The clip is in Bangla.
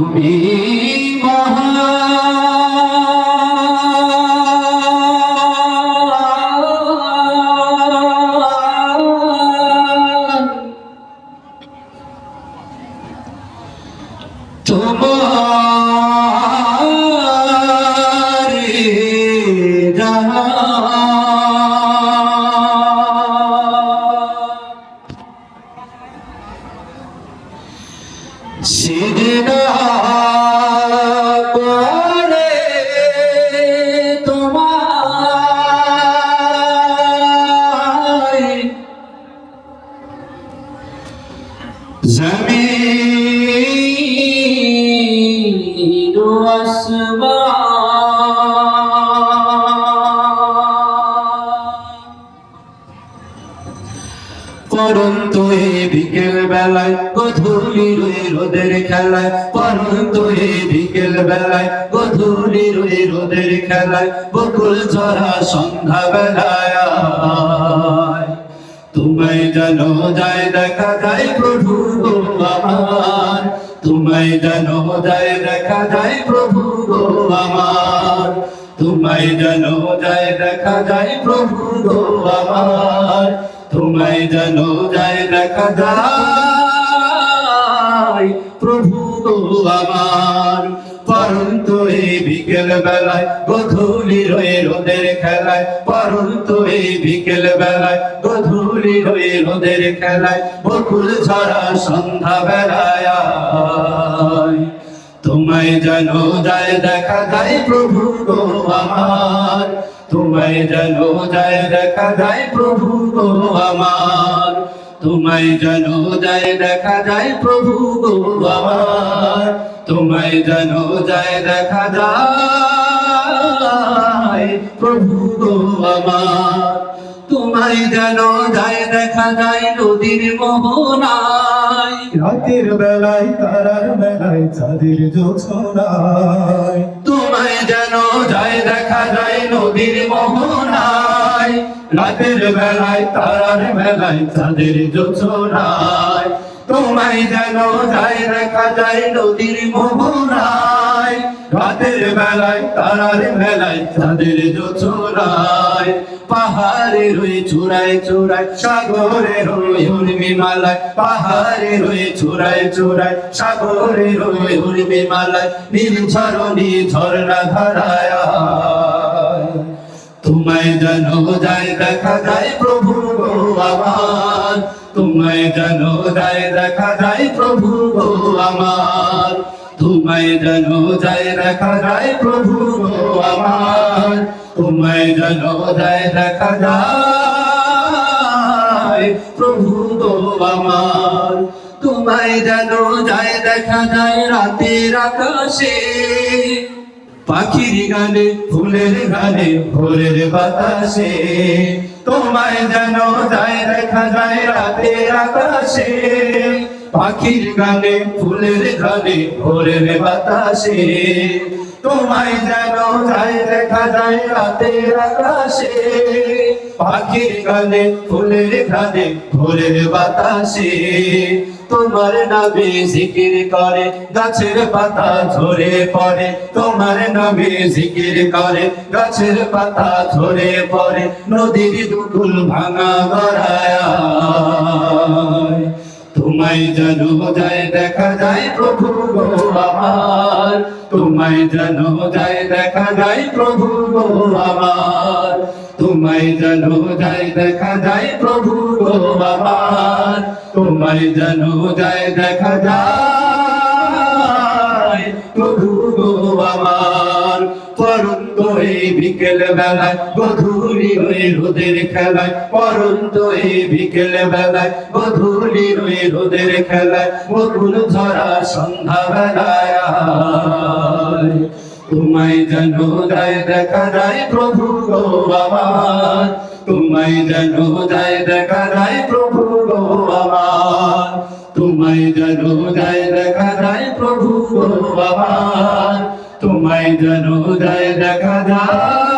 তুমি মহান, তোমার সিজদা করে তোমায় জমিন ও আসমান। পরন্তু এই বিকেল বেলায় গধূলির ওই রোদের খেলায়, পরন্তু এই বিকেল বেলায় গধূলির ওই রোদের খেলায়, বকুল ঝরা সন্ধ্যা বেলায় তোমায় যেন যায় দেখা যায় প্রভু গো আমার, তোমায় যেন যায় দেখা যায় প্রভু গো আমার, তোমায় যেন যায় দেখা যায় প্রভু গো আমার, তোমায় যেন যায় দেখা যায় প্রভু গো আমার। পরন্তু এই বিকেল বেলায় গধূলির ওই রোদের খেলায়, পরন্তু এই বিকেল বেলায় গধূলির ওই রোদের খেলায়, বকুল ঝরা সন্ধ্যা বেলায় তোমায় যেন যায় দেখা যায় প্রভু গো আমার, তোমায় যেন যায় দেখা যায় প্রভু গো আমার, তোমায় যেন যায় দেখা যায় প্রভু গো আমার, তোমায় যেন যায় দেখা যায় প্রভু গো আমার। তোমায় যেন যায় দেখা যায় নদীর মোহনায়, রাতের বেলায় তারার বেলায় চাঁদের জোছনায়, তোমায় যেন যায় দেখা যায় নদীর মোহনায়, রাতের বেলায় তারার বেলায় চাঁদের জোছনায়, তোমায় যেন যায় দেখা যায় নদীর মোহনায়, রাতের বেলায় তারার বেলায় চাঁদের জোছনায়। পাহাড়ের ওই চূড়ায় চূড়ায় সাগরের ওই উর্মিমালায়, পাহাড়ের ওই চূড়ায় চূড়ায় সাগরের ওই উর্মিমালায়, নীল ঝরণী ঝরনা ধারায় তোমায় যেন যায় দেখা যায় প্রভু গো আমার, তোমায় যেন যায় দেখা যায় প্রভু গো আমার, তোমায় যেন যায় দেখা যায় প্রভু গো আমার, তোমায় যেন যায় দেখা যায় প্রভু গো আমার। তোমায় যেন যায় দেখা যায় রাতের আকাশে, পাখির গানে ফুলের গানে ভোরের বাতাসে, তোমায় যেন যায় দেখা যায় রাতের আকাশে, পাখির গানে ফুলের গানে ভোরের বাতাসে, তোমায় যেন যায় দেখা যায় রাতের আকাশে, পাখির গানে ফুলের গানে ভোরের বাতাসে। তোমার নামে জিকির করে গাছের পাতা ঝরে পড়ে, তোমার নামে জিকির করে গাছের পাতা ঝরে পড়ে, নদীর দুকুল ভাঙা গড়ায় তোমায় যেন যায় দেখা যায় প্রভু গো আমার, তোমায় যেন যায় দেখা যায় প্রভু গো আমার, তোমায় যেন যায় দেখা যায় প্রভু গো আমার, তোমায় যেন যায় দেখা যায় প্রভু গো আমার। পরন্তু এই বিকেল বেলায় গধূলি ওই রোদের খেলায়, পরন্তু এই বিকেল বেলায় গধূলি ওই রোদের খেলায়, বকুল ঝরা সন্ধ্যা বেলায় তোমায় যেন যায় দেখা যায় প্রভু গো আমার, তোমায় যেন যায় দেখা যায় প্রভু গো আমার, তোমায় যেন যায় দেখা যায় প্রভু গো আমার, তোমায় যেন যায় দেখা যায়।